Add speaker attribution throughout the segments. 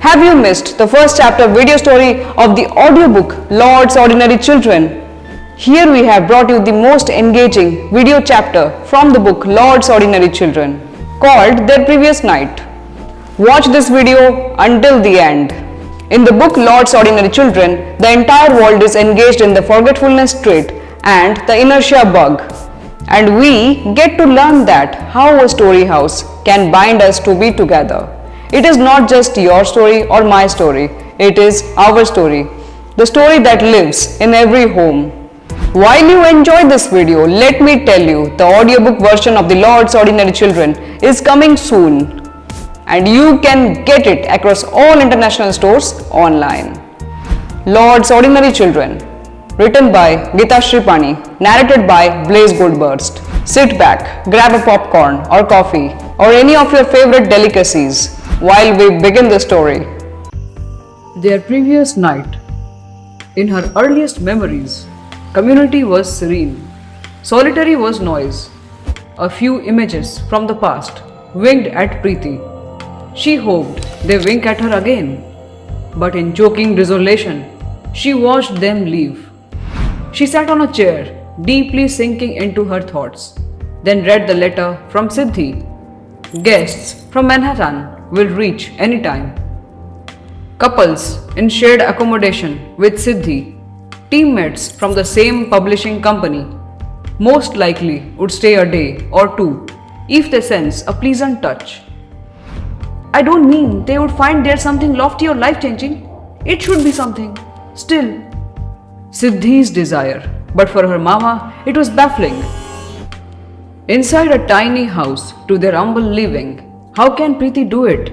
Speaker 1: Have you missed the first chapter video story of the audiobook Lord's Ordinary Children? Here we have brought you the most engaging video chapter from the book Lord's Ordinary Children, called Their Previous Night. Watch this video until the end. In the book Lord's Ordinary Children, the entire world is engaged in the forgetfulness trait and the inertia bug. And we get to learn that how a story house can bind us to be together. It is not just your story or my story, it is our story, the story that lives in every home. While you enjoy this video, let me tell you, the audiobook version of the Lord's Ordinary Children is coming soon, and you can get it across all international stores online. Lord's Ordinary Children, written by Geeta Shripani, narrated by Blaze Goldburst. Sit back, grab a popcorn or coffee or any of your favorite delicacies while we begin the story. Their previous night. In her earliest memories, community was serene. Solitary was noise. A few images from the past winked at Preeti. She hoped they wink at her again. But in choking desolation, she watched them leave. She sat on a chair, deeply sinking into her thoughts, then read the letter from Siddhi. Guests from Manhattan will reach anytime. Couples in shared accommodation with Siddhi, teammates from the same publishing company, most likely would stay a day or two if they sense a pleasant touch. I don't mean they would find there something lofty or life-changing. It should be something. Still, Siddhi's desire, but for her mama, it was baffling. Inside a tiny house to their humble living, how can Preeti do it?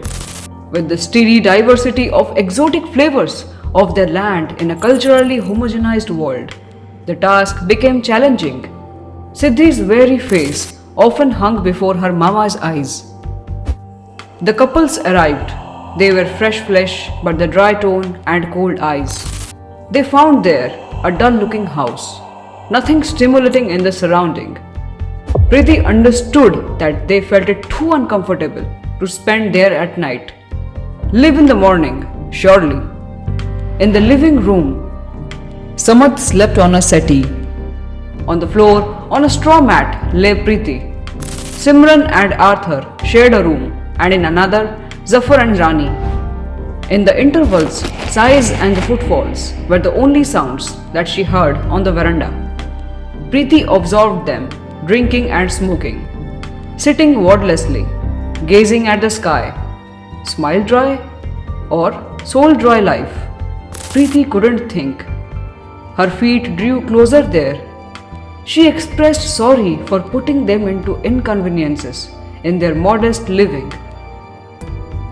Speaker 1: With the steady diversity of exotic flavors of their land in a culturally homogenized world, the task became challenging. Siddhi's very face often hung before her mama's eyes. The couples arrived. They were fresh flesh, but the dry tone and cold eyes. They found there a dull-looking house, nothing stimulating in the surrounding. Preeti understood that they felt it too uncomfortable to spend there at night. Live in the morning, surely. In the living room, Samath slept on a settee. On the floor, on a straw mat, lay Preeti. Simran and Arthur shared a room, and in another, Zafar and Rani. In the intervals, sighs and the footfalls were the only sounds that she heard on the veranda. Preeti observed them, drinking and smoking, sitting wordlessly, gazing at the sky. Smile dry or soul dry life? Preeti couldn't think. Her feet drew closer there. She expressed sorry for putting them into inconveniences in their modest living.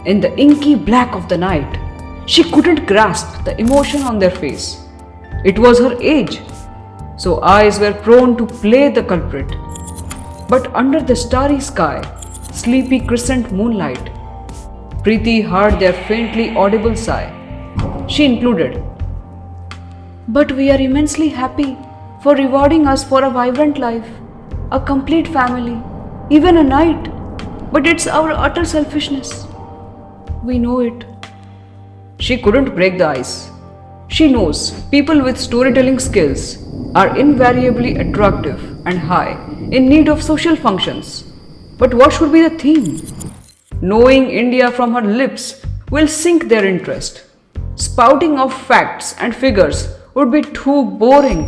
Speaker 1: In the inky black of the night, she couldn't grasp the emotion on their face. It was her age, so eyes were prone to play the culprit. But under the starry sky, sleepy crescent moonlight, Preeti heard their faintly audible sigh. She included, "But we are immensely happy for rewarding us for a vibrant life, a complete family, even a night. But it's our utter selfishness. We know it." She couldn't break the ice. She knows people with storytelling skills are invariably attractive and high in need of social functions. But what should be the theme? Knowing India from her lips will sink their interest. Spouting off facts and figures would be too boring.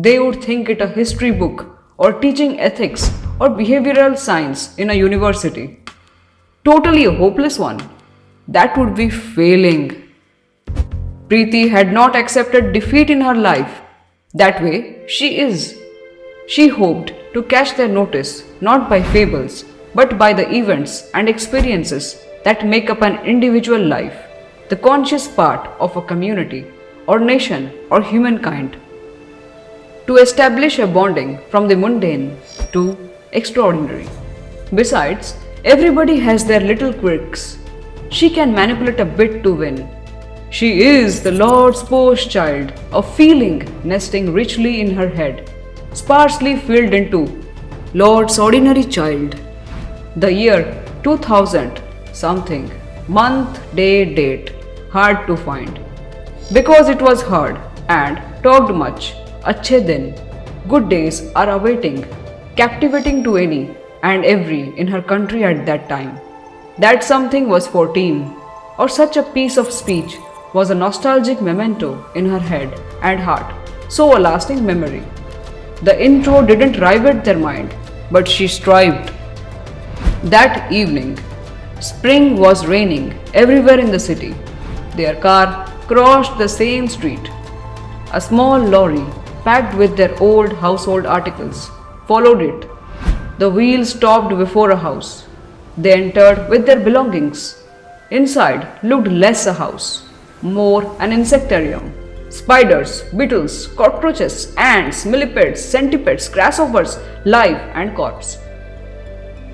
Speaker 1: They would think it a history book or teaching ethics or behavioral science in a university. Totally a hopeless one. That would be failing. Preeti had not accepted defeat in her life. That way she is. She hoped to catch their notice not by fables, but by the events and experiences that make up an individual life, the conscious part of a community or nation or humankind. To establish a bonding from the mundane to extraordinary. Besides, everybody has their little quirks. She can manipulate a bit to win. She is the Lord's post child, a feeling nesting richly in her head, sparsely filled into Lord's ordinary child. The year 2000 something. Month, day, date. Hard to find. Because it was heard and talked much. Achhe din. Good days are awaiting, captivating to any and every in her country at that time. That something was 14, or such a piece of speech was a nostalgic memento in her head and heart, so a lasting memory. The intro didn't rivet their mind, but she strived. That evening, spring was raining everywhere in the city. Their car crossed the same street. A small lorry, packed with their old household articles, followed it. The wheels stopped before a house. They entered with their belongings. Inside looked less a house, more an insectarium. Spiders, beetles, cockroaches, ants, millipedes, centipedes, grasshoppers, live and corpse.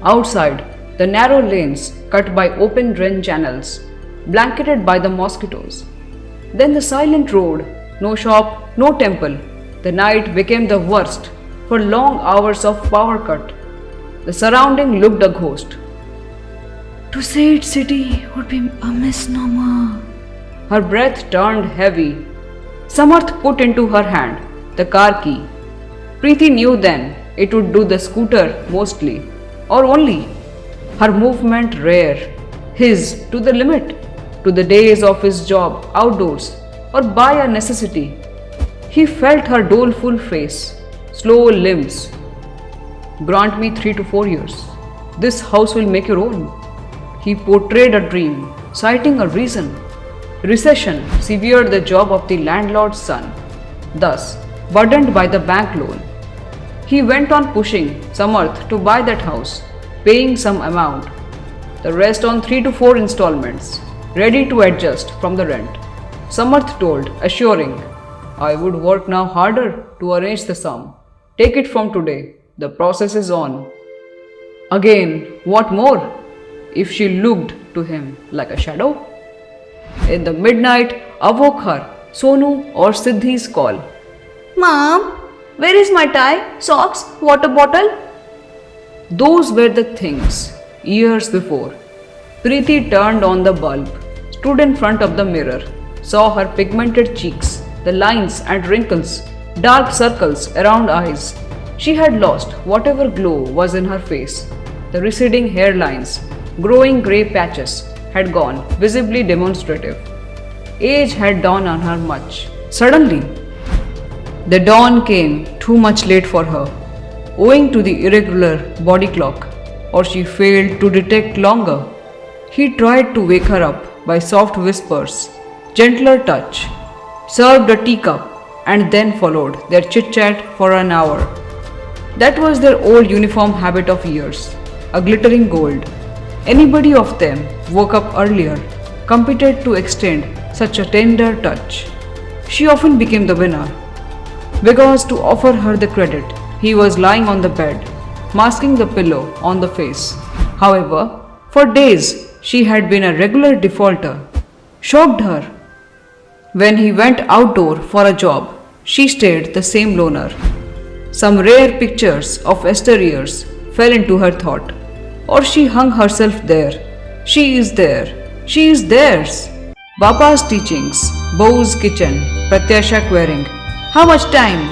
Speaker 1: Outside, the narrow lanes cut by open drain channels, blanketed by the mosquitoes. Then the silent road, no shop, no temple. The night became the worst for long hours of power cut. The surrounding looked a ghost. To say it city would be a misnomer. Her breath turned heavy. Samarth put into her hand the car key. Preeti knew then it would do the scooter mostly, or only. Her movement rare, his to the limit, to the days of his job outdoors, or by a necessity. He felt her doleful face, slow limbs. Grant me 3 to 4 years. This house will make your own. He portrayed a dream, citing a reason. Recession severed the job of the landlord's son, thus burdened by the bank loan. He went on pushing Samarth to buy that house, paying some amount, the rest on 3 to 4 installments, ready to adjust from the rent. Samarth told, assuring, I would work now harder to arrange the sum. Take it from today. The process is on. Again, what more? If she looked to him like a shadow? In the midnight awoke her Sonu or Siddhi's call. Mom, where is my tie, socks, water bottle? Those were the things years before. Preeti turned on the bulb, stood in front of the mirror, saw her pigmented cheeks, the lines and wrinkles, dark circles around eyes. She had lost whatever glow was in her face. The receding hairlines, growing grey patches had gone visibly demonstrative. Age had dawned on her much. Suddenly, the dawn came too much late for her, owing to the irregular body clock, or she failed to detect longer. He tried to wake her up by soft whispers, gentler touch, served a teacup, and then followed their chit-chat for an hour. That was their old uniform habit of years, a glittering gold. Anybody of them woke up earlier, competed to extend such a tender touch. She often became the winner, because to offer her the credit, he was lying on the bed, masking the pillow on the face. However, for days she had been a regular defaulter. Shocked her. When he went outdoor for a job, she stayed the same loner. Some rare pictures of exteriors fell into her thought, or she hung herself there. She is there. She is theirs. Bapa's teachings, Bou's kitchen, Pratyasha querying, how much time?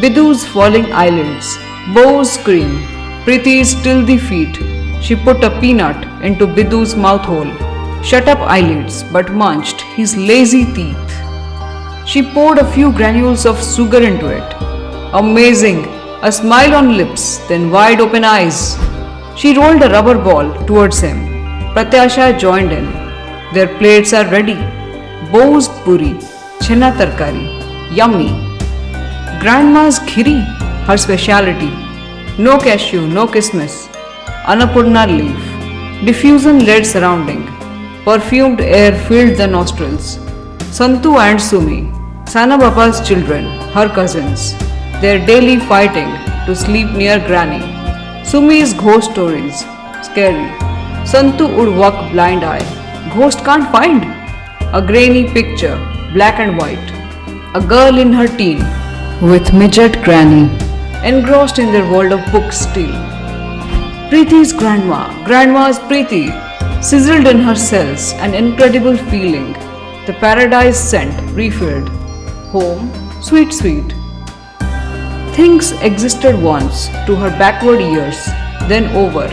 Speaker 1: Bidu's falling eyelids, Bou's scream, Preeti's stealthy feet. She put a peanut into Bidu's mouth hole, shut up eyelids but munched his lazy teeth. She poured a few granules of sugar into it. Amazing! A smile on lips, then wide open eyes. She rolled a rubber ball towards him. Pratyasha joined in. Their plates are ready. Bou's puri, chena tarkari, yummy. Grandma's khiri, her speciality. No cashew, no kismis. Annapurna leaf. Diffusion-led surrounding. Perfumed air filled the nostrils. Santu and Sumi, Sana Bapa's children, her cousins. Their daily fighting to sleep near Granny. Sumi's ghost stories, scary. Santu would walk blind eye. Ghost can't find. A grainy picture, black and white. A girl in her teen, with midget Granny, engrossed in their world of books still. Preeti's grandma, grandma's Preeti, sizzled in her cells an incredible feeling, the paradise scent refilled. Home, sweet, sweet. Things existed once to her backward years, then over.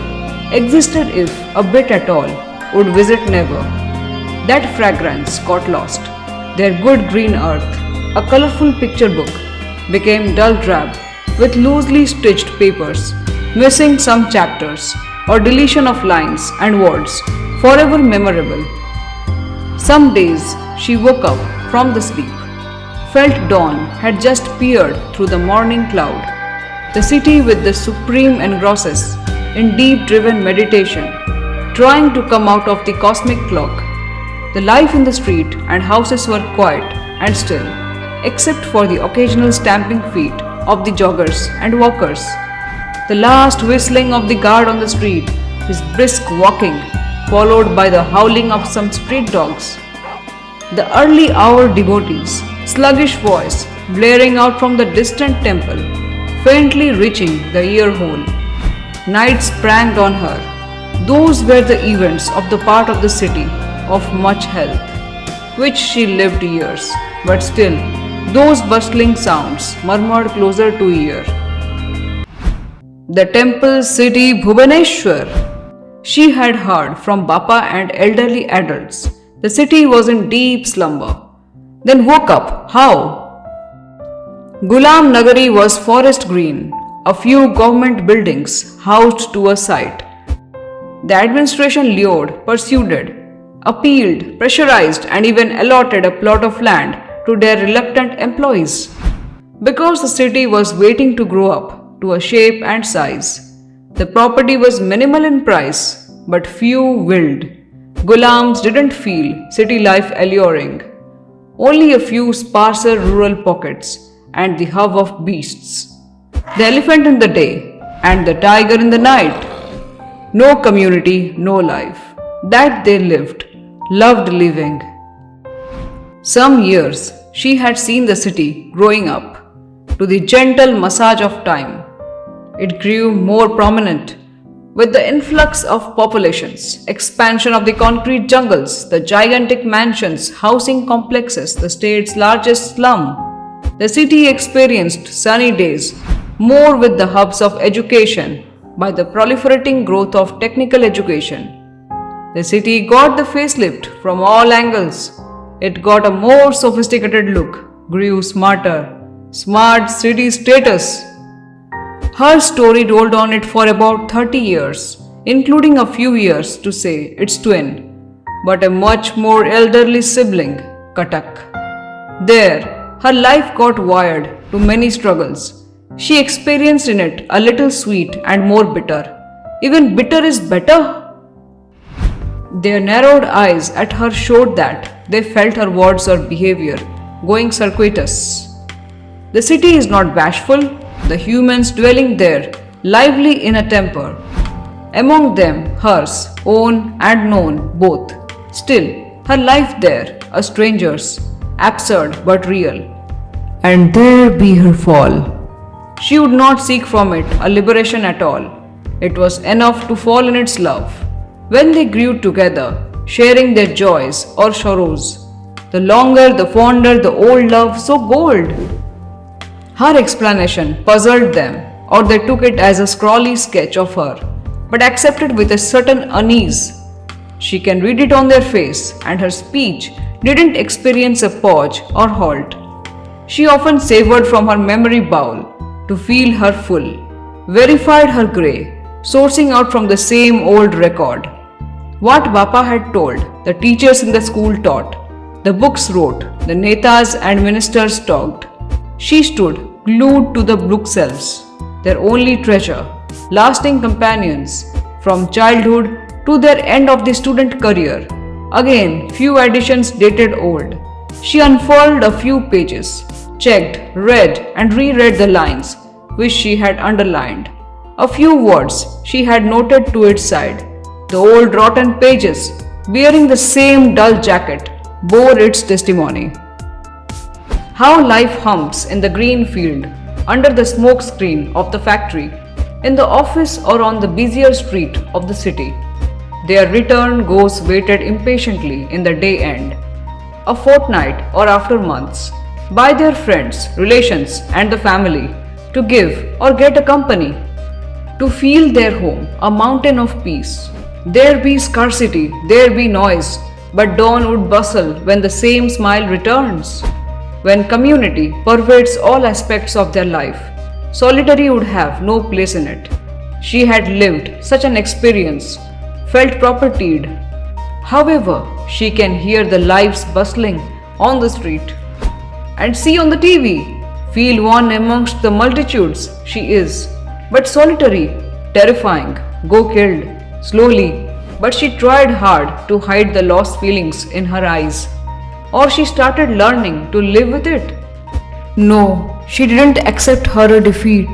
Speaker 1: Existed if, a bit at all, would visit never. That fragrance got lost. Their good green earth, a colorful picture book, became dull drab with loosely stitched papers, missing some chapters, or deletion of lines and words, forever memorable. Some days she woke up from the sleep, felt dawn had just peered through the morning cloud. The city with the supreme engrosses in deep driven meditation, trying to come out of the cosmic clock. The life in the street and houses were quiet and still, except for the occasional stamping feet of the joggers and walkers. The last whistling of the guard on the street, his brisk walking, followed by the howling of some street dogs. The early hour devotees, sluggish voice blaring out from the distant temple, faintly reaching the ear hole. Night sprang on her. Those were the events of the part of the city of much health, which she lived years, but still, those bustling sounds murmured closer to ear. The temple city Bhubaneswar. She had heard from Bappa and elderly adults. The city was in deep slumber. Then woke up. How? Gulam Nagari was forest green, a few government buildings housed to a side. The administration lured, pursued, appealed, pressurized, and even allotted a plot of land to their reluctant employees. Because the city was waiting to grow up to a shape and size, the property was minimal in price, but few willed. Gulams didn't feel city life alluring. Only a few sparser rural pockets and the hum of beasts. The elephant in the day and the tiger in the night. No community, no life. That they lived, loved living. Some years she had seen the city growing up to the gentle massage of time. It grew more prominent with the influx of populations, expansion of the concrete jungles, the gigantic mansions, housing complexes, the state's largest slum. The city experienced sunny days, more with the hubs of education, by the proliferating growth of technical education. The city got the facelift from all angles. It got a more sophisticated look, grew smarter. Smart city status. Her story rolled on it for about 30 years, including a few years to say its twin, but a much more elderly sibling, Cuttack. There, her life got wired to many struggles. She experienced in it a little sweet and more bitter. Even bitter is better. Their narrowed eyes at her showed that they felt her words or behavior going circuitous. The city is not bashful, the humans dwelling there, lively in a temper. Among them, hers, own and known, both. Still, her life there, a stranger's, absurd but real. And there be her fall. She would not seek from it a liberation at all. It was enough to fall in its love. When they grew together, sharing their joys or sorrows, the longer, the fonder the old love so gold. Her explanation puzzled them, or they took it as a scrawly sketch of her, but accepted with a certain unease. She can read it on their face, and her speech didn't experience a pause or halt. She often savored from her memory bowl to feel her full, verified her grey, sourcing out from the same old record. What Bappa had told, the teachers in the school taught, the books wrote, the netas and ministers talked. She stood glued to the bookshelves, their only treasure, lasting companions from childhood to their end of the student career. Again, few editions dated old. She unfurled a few pages, checked, read and reread the lines which she had underlined. A few words she had noted to its side. The old rotten pages, bearing the same dull jacket, bore its testimony. How life hums in the green field, under the smoke screen of the factory, in the office or on the busier street of the city. Their return goes waited impatiently in the day end, a fortnight or after months, by their friends, relations, and the family, to give or get a company, to feel their home a mountain of peace. There be scarcity, there be noise, but dawn would bustle when the same smile returns. When community pervades all aspects of their life, solitary would have no place in it. She had lived such an experience, felt propertied. However, she can hear the lives bustling on the street and see on the TV, feel one amongst the multitudes she is, but solitary, terrifying, go killed, slowly, but she tried hard to hide the lost feelings in her eyes. Or she started learning to live with it. No, she didn't accept her defeat.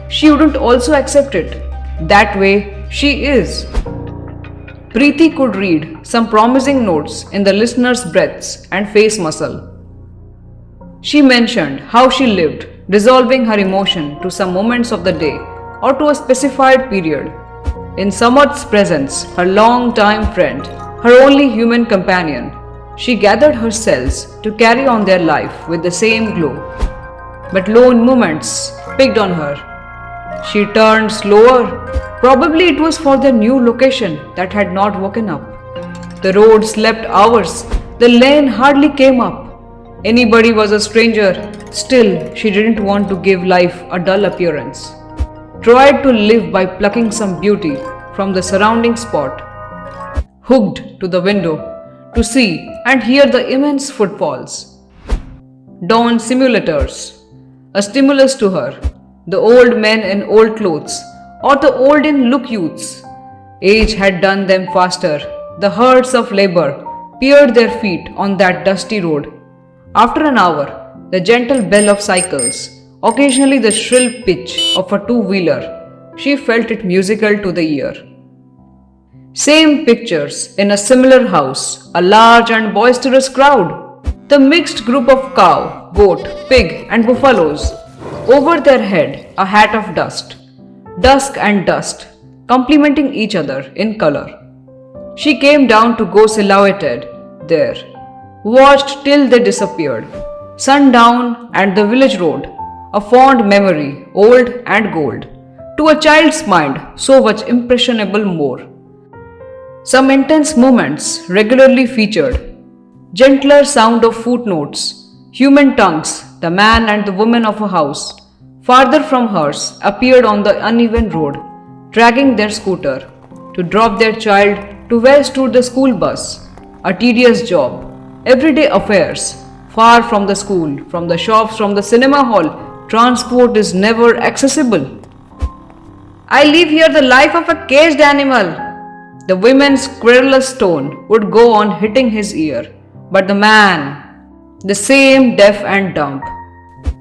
Speaker 1: She wouldn't also accept it. That way, she is. Preeti could read some promising notes in the listener's breaths and face muscle. She mentioned how she lived, dissolving her emotion to some moments of the day or to a specified period. In Samad's presence, her long-time friend, her only human companion, she gathered her cells to carry on their life with the same glow. But lone moments picked on her. She turned slower. Probably it was for their new location that had not woken up. The road slept hours. The lane hardly came up. Anybody was a stranger. Still, she didn't want to give life a dull appearance. Tried to live by plucking some beauty from the surrounding spot. Hooked to the window to see and hear the immense footfalls. Dawn simulators, a stimulus to her. The old men in old clothes or the old in look youths. Age had done them faster. The herds of labor peered their feet on that dusty road. After an hour, the gentle bell of cycles, occasionally the shrill pitch of a two-wheeler, she felt it musical to the ear. Same pictures in a similar house, a large and boisterous crowd, the mixed group of cow, goat, pig and buffaloes. Over their head, a hat of dust, dusk and dust, complementing each other in color. She came down to go silhouetted there, watched till they disappeared. Sundown and the village road, a fond memory, old and gold, to a child's mind so much impressionable more. Some intense moments regularly featured, gentler sound of footnotes, human tongues, the man and the woman of a house, farther from hers, appeared on the uneven road, dragging their scooter, to drop their child to where stood the school bus, a tedious job, everyday affairs, far from the school, from the shops, from the cinema hall, transport is never accessible. I live here the life of a caged animal. The woman's querulous tone would go on hitting his ear, but the man, the same deaf and dumb.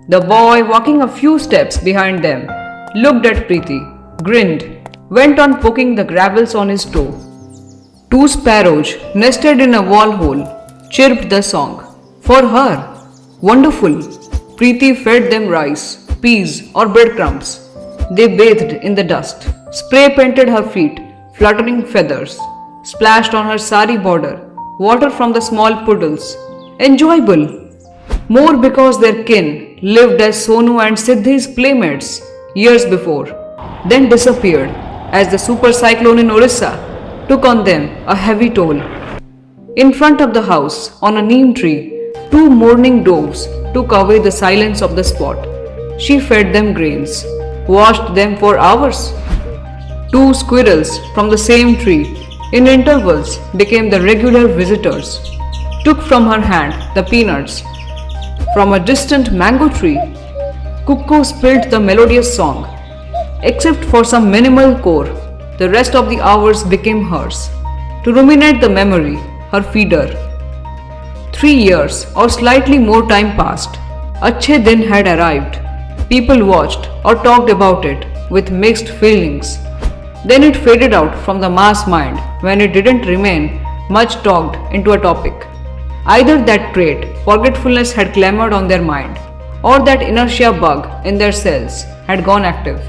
Speaker 1: The boy, walking a few steps behind them, looked at Preeti, grinned, went on poking the gravels on his toe. Two sparrows, nested in a wall hole, chirped the song. For her. Wonderful. Preeti fed them rice, peas or breadcrumbs. They bathed in the dust, spray painted her feet, fluttering feathers, splashed on her sari border, water from the small puddles. Enjoyable. More because their kin lived as Sonu and Siddhi's playmates years before, then disappeared as the super cyclone in Orissa took on them a heavy toll. In front of the house, on a neem tree, two mourning doves took away the silence of the spot. She fed them grains, washed them for hours. Two squirrels from the same tree, in intervals, became the regular visitors, took from her hand the peanuts. From a distant mango tree, cuckoo spilled the melodious song. Except for some minimal core, the rest of the hours became hers, to ruminate the memory, her feeder. 3 years or slightly more time passed. Achhe Din had arrived. People watched or talked about it with mixed feelings. Then it faded out from the mass mind when it didn't remain much talked into a topic. Either that trait, forgetfulness, had clamored on their mind, or that inertia bug in their cells had gone active.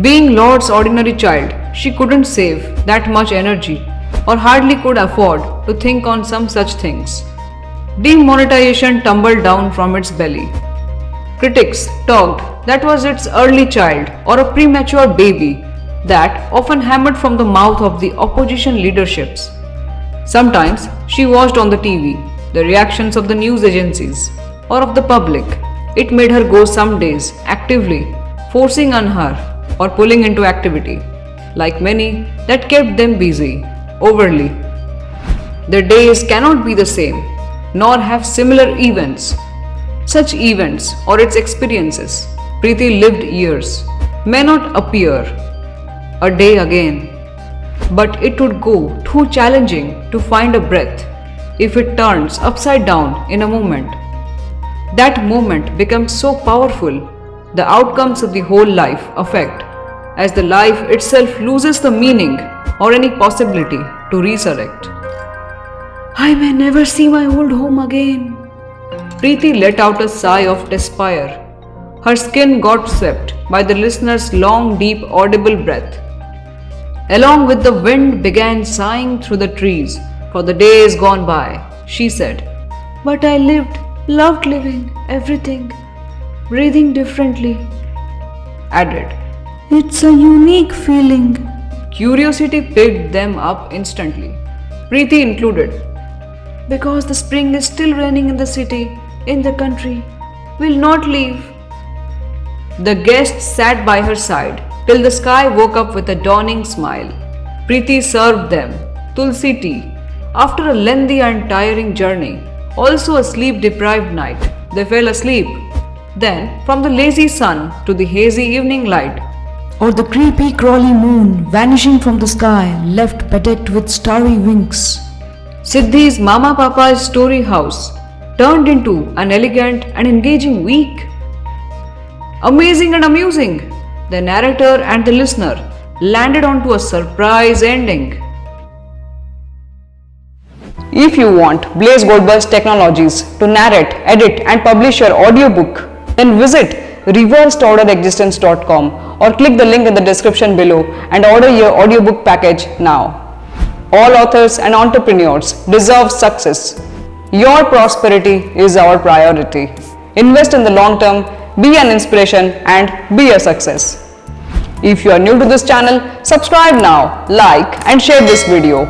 Speaker 1: Being Lord's ordinary child,
Speaker 2: she couldn't save that much energy or hardly could afford to think on some such things. Demonetization tumbled down from its belly. Critics talked that was its early child or a premature baby that often hammered from the mouth of the opposition leaderships. Sometimes she watched on the TV the reactions of the news agencies or of the public. It made her go some days actively forcing on her or pulling into activity, like many that kept them busy overly. Their days cannot be the same, nor have similar events. Such events or its experiences, Preeti lived years, may not appear a day again, but it would go too challenging to find a breath if it turns upside down in a moment. That moment becomes so powerful, the outcomes of the whole life affect, as the life itself loses the meaning or any possibility to resurrect. I may never see my old home again. Preeti let out a sigh of despair. Her skin got swept by the listener's long, deep, audible breath. Along with the wind began sighing through the trees for the days gone by, she said, "But I lived, loved living, everything, breathing differently." Added, "It's a unique feeling." Curiosity picked them up instantly. Preeti included, "Because the spring is still raining in the city, in the country, will not leave." The guests sat by her side till the sky woke up with a dawning smile. Preeti served them tulsi tea. After a lengthy and tiring journey, also a sleep-deprived night, they fell asleep. Then, from the lazy sun to the hazy evening light, or the creepy crawly moon vanishing from the sky left bedecked with starry winks, Siddhi's Mama Papa's story house turned into an elegant and engaging week. Amazing and amusing, the narrator and the listener landed onto a surprise ending.
Speaker 1: If you want Blaze Goldberg's technologies to narrate, edit and publish your audiobook, then visit reversedorderexistence.com or click the link in the description below and order your audiobook package now. All authors and entrepreneurs deserve success. Your prosperity is our priority. Invest in the long term, be an inspiration and be a success. If you are new to this channel, subscribe now, like and share this video.